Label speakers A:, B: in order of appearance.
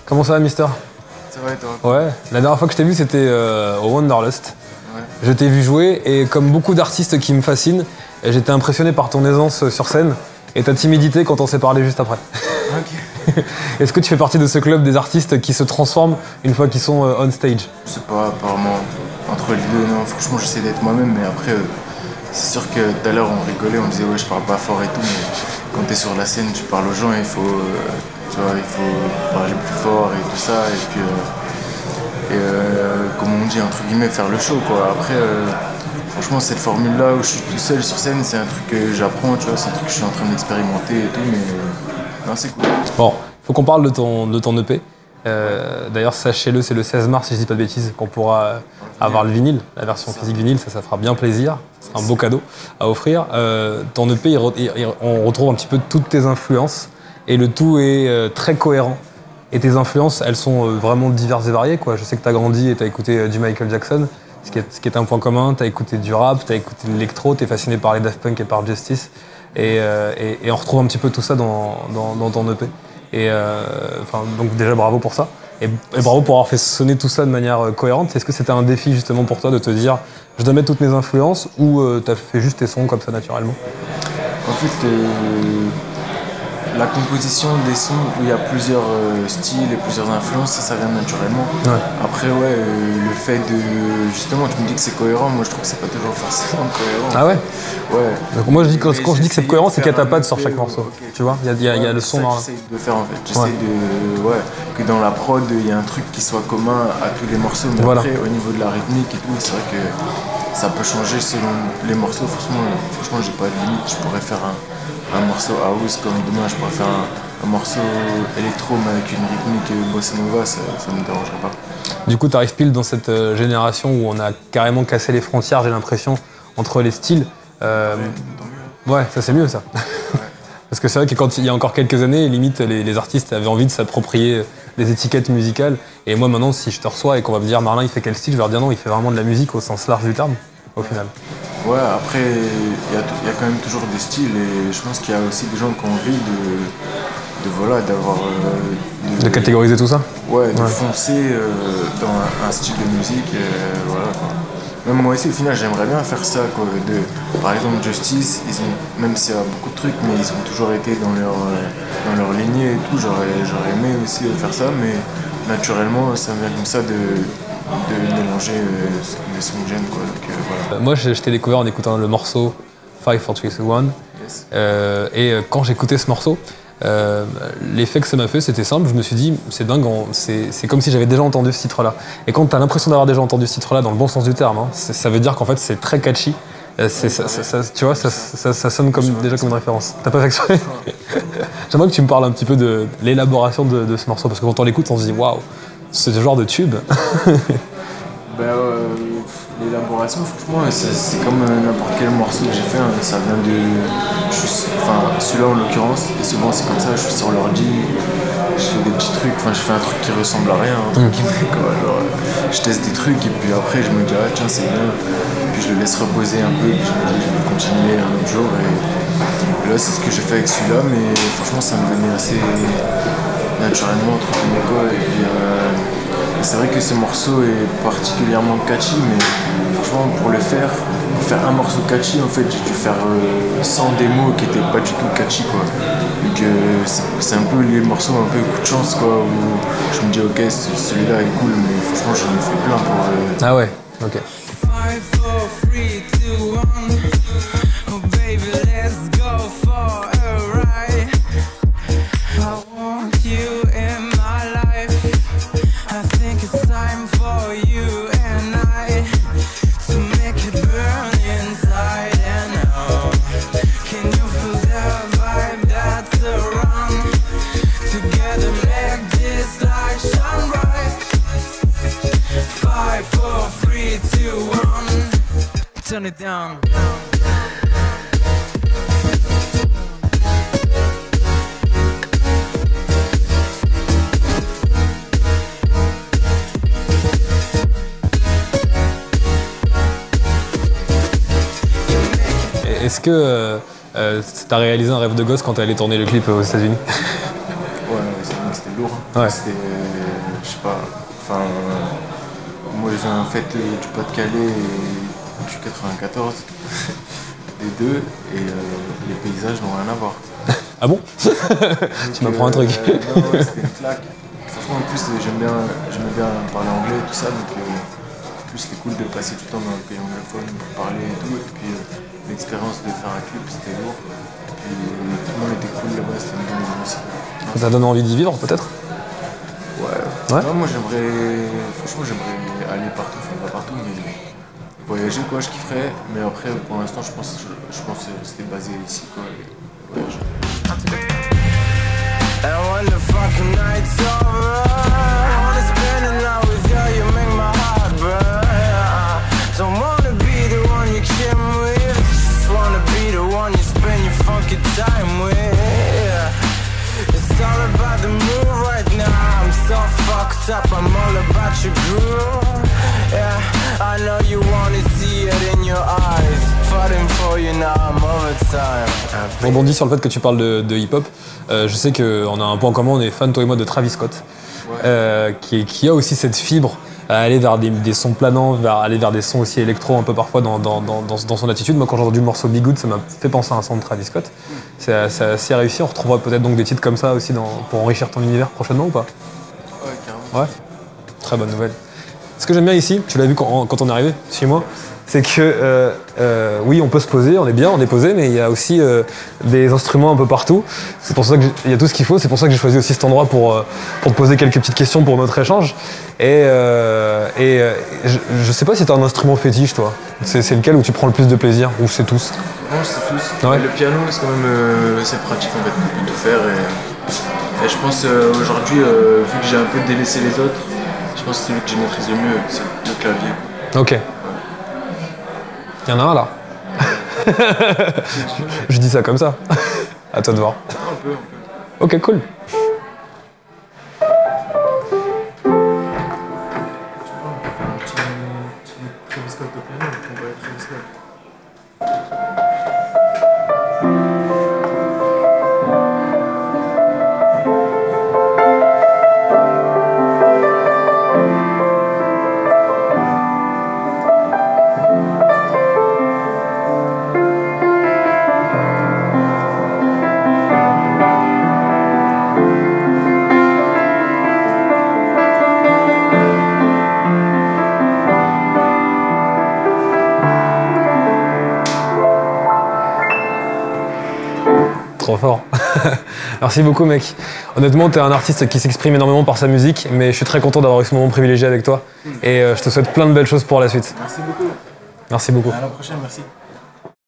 A: Comment ça va, Mister?
B: Ça va et toi?
A: Ouais, la dernière fois que je t'ai vu, c'était au Wanderlust.
B: Ouais.
A: Je t'ai vu jouer et comme beaucoup d'artistes qui me fascinent, j'étais impressionné par ton aisance sur scène et ta timidité quand on s'est parlé juste après.
B: Ok.
A: Est-ce que tu fais partie de ce club des artistes qui se transforment une fois qu'ils sont on stage?
B: Je sais pas, apparemment, entre les deux, non, franchement, j'essaie d'être moi-même, mais après, c'est sûr que tout à l'heure, on rigolait, on disait, ouais, je parle pas fort et tout, mais quand t'es sur la scène, tu parles aux gens, il faut, tu vois, il faut parler plus fort et tout ça, et puis, comme on dit, entre guillemets, faire le show, quoi. Après, franchement, cette formule-là où je suis tout seul sur scène, c'est un truc que j'apprends, tu vois, c'est un truc que je suis en train d'expérimenter et tout, mais non, c'est cool.
A: Bon, faut qu'on parle de ton EP. D'ailleurs, sachez-le, c'est le 16 mars, si je dis pas de bêtises, qu'on pourra avoir le vinyle, la version physique vinyle, ça fera bien plaisir. C'est un beau cadeau à offrir. Ton EP, on retrouve un petit peu toutes tes influences et le tout est très cohérent. Et tes influences, elles sont vraiment diverses et variées, quoi. Je sais que tu as grandi et tu as écouté du Michael Jackson, ce qui est un point commun. Tu as écouté du rap, tu as écouté de l'électro, tu es fasciné par les Daft Punk et par Justice. Et on retrouve un petit peu tout ça dans ton EP. Donc déjà bravo pour ça. Et bravo pour avoir fait sonner tout ça de manière cohérente. Est-ce que c'était un défi justement pour toi de te dire je dois mettre toutes mes influences ou tu as fait juste tes sons comme ça naturellement?
B: En fait, la composition des sons où il y a plusieurs styles et plusieurs influences, ça vient naturellement.
A: Ouais.
B: Après, ouais, le fait de... Justement, tu me dis que c'est cohérent, moi je trouve que c'est pas toujours forcément cohérent.
A: Ah ouais?
B: Ouais.
A: Donc moi je dis, quand je dis que c'est cohérent, c'est qu'il y a ta patte sur
B: faire un
A: chaque morceau.
B: effet,
A: Tu vois, il y a le son
B: dans...
A: dans...
B: J'essaie de faire en fait. J'essaie de... Ouais, que dans la prod, il y a un truc qui soit commun à tous les morceaux. Mais
A: Voilà.
B: après, au niveau de la rythmique et tout, c'est vrai que ça peut changer selon les morceaux. Franchement, j'ai pas de limite. Je pourrais faire un morceau house comme demain, je pourrais faire un morceau électro mais avec une rythmique bossa nova, ça me dérangerait pas.
A: Du coup, tu arrives pile dans cette génération où on a carrément cassé les frontières, j'ai l'impression, entre les styles. Ouais, ça c'est mieux ça. Parce que c'est vrai que quand il y a encore quelques années, limite, les artistes avaient envie de s'approprier des étiquettes musicales. Et moi maintenant, si je te reçois et qu'on va me dire Marlin il fait quel style, je vais leur dire non, il fait vraiment de la musique au sens large du terme, au final.
B: Ouais, après, il y a quand même toujours des styles et je pense qu'il y a aussi des gens qui ont envie d'avoir...
A: De catégoriser tout ça?
B: Ouais, de foncer dans un style de musique, voilà quoi. Même moi aussi, au final, j'aimerais bien faire ça, quoi. Par exemple, Justice, même s'il y a beaucoup de trucs, mais ils ont toujours été dans leur lignée et tout. J'aurais aimé aussi faire ça, mais naturellement, ça vient comme ça de mélanger les sons que j'aime, quoi. Donc, voilà.
A: Moi, je t'ai découvert en écoutant le morceau 5, 4, 3, 2, 1.
B: Yes.
A: Quand j'écoutais ce morceau, l'effet que ça m'a fait, c'était simple. Je me suis dit, c'est dingue, c'est comme si j'avais déjà entendu ce titre-là. Et quand tu as l'impression d'avoir déjà entendu ce titre-là, dans le bon sens du terme, hein, ça veut dire qu'en fait, c'est très catchy. Tu vois, ça sonne déjà comme une référence. T'as pas fait exprès? J'aimerais que tu me parles un petit peu de l'élaboration de ce morceau, parce que quand on l'écoute, on se dit, waouh, c'est ce genre de tube.
B: L'élaboration, franchement, c'est comme n'importe quel morceau que j'ai fait. Hein, ça vient de... celui-là en l'occurrence, et souvent c'est comme ça, je suis sur l'ordi, je fais des petits trucs, je fais un truc qui ressemble à rien, entre guillemets, quoi. Genre, je teste des trucs et puis après je me dis ah tiens c'est bien, puis je le laisse reposer un peu, puis je me dis je vais continuer un autre jour et là c'est ce que j'ai fait avec celui-là, mais franchement ça me venait assez naturellement entre guillemets quoi, et puis c'est vrai que ce morceau est particulièrement catchy, mais franchement pour faire un morceau catchy, en fait j'ai dû faire 100 démos qui étaient pas du tout catchy quoi. Donc c'est un peu les morceaux un peu coup de chance quoi, où je me dis ok celui-là est cool, mais franchement j'en ai fait plein pour...
A: Ah ouais, ok.
C: 5, 4, 3, 2, 1. Oh baby, let's go for a ride. I want you in my life. I think it's time for you and I to make it burn inside and out. Can you feel that vibe that's around? Together make this light shine bright. 5, 4, 3, 2, 1. Turn it down.
A: Est-ce que t'as réalisé un rêve de gosse quand t'es allé tourner le clip aux États-Unis?
B: Ouais, c'était lourd.
A: Ouais.
B: C'était, je sais pas, enfin, moi j'ai en fait du Pas-de-Calais et du 94, les deux, et les paysages n'ont rien à voir.
A: Ah bon? Tu m'apprends un truc.
B: Non, ouais, c'était une claque. Franchement, en plus, j'aimais bien parler anglais et tout ça, donc en plus, c'était cool de passer du temps dans le pays anglophone, pour parler et tout. Et puis, l'expérience de faire un clip, c'était lourd. Et puis, tout le monde était cool là-bas, c'était une bonne ambiance aussi.
A: Ça donne envie d'y vivre, peut-être?
B: Ouais. Non, moi, franchement, j'aimerais aller partout, enfin, pas partout, mais voyager, quoi, je kifferais. Mais après, pour l'instant, je pense que c'était basé ici, quoi, et voyager.
C: And when the fucking night's over, I wanna spend the night with you, you make my heart burn. Don't wanna be the one you came with, just wanna be the one you spend your fucking time with. It's all about the move right now, I'm so fucked up, I'm all about your groove. Yeah, I know you wanna see it in your eyes, fighting for you now, I'm over time.
A: Je rebondis sur le fait que tu parles de hip-hop. Je sais qu'on a un point en commun, on est fan, toi et moi, de Travis Scott, qui a aussi cette fibre à aller vers des sons planants, aller vers des sons aussi électro un peu parfois dans son attitude. Moi, quand j'ai entendu le morceau Be Good, ça m'a fait penser à un son de Travis Scott. C'est assez réussi. On retrouvera peut-être donc des titres comme ça aussi pour enrichir ton univers prochainement ou pas?
B: Ouais, carrément.
A: Ouais. Très bonne nouvelle. Ce que j'aime bien ici, tu l'as vu quand on est arrivé, suis-moi, c'est que oui, on peut se poser, on est bien, on est posé, mais il y a aussi des instruments un peu partout. C'est pour ça qu'il y a tout ce qu'il faut. C'est pour ça que j'ai choisi aussi cet endroit pour te poser quelques petites questions pour notre échange. Et je sais pas si tu as un instrument fétiche, toi. C'est lequel où tu prends le plus de plaisir, ou c'est tous?
B: Non, c'est tous.
A: Ouais.
B: Le piano, c'est quand même c'est pratique en fait, on peut tout faire. Et je pense aujourd'hui, vu que j'ai un peu délaissé les autres, je pense que celui que je maîtrise le mieux, c'est le clavier.
A: Ok. Il y en a un là. Je dis ça comme ça. À toi de voir.
B: Un peu.
A: Ok, cool. Trop fort. Merci beaucoup, mec. Honnêtement, t'es un artiste qui s'exprime énormément par sa musique, mais je suis très content d'avoir eu ce moment privilégié avec toi. Et je te souhaite plein de belles choses pour la suite.
B: Merci beaucoup.
A: Merci beaucoup.
B: À la prochaine, merci.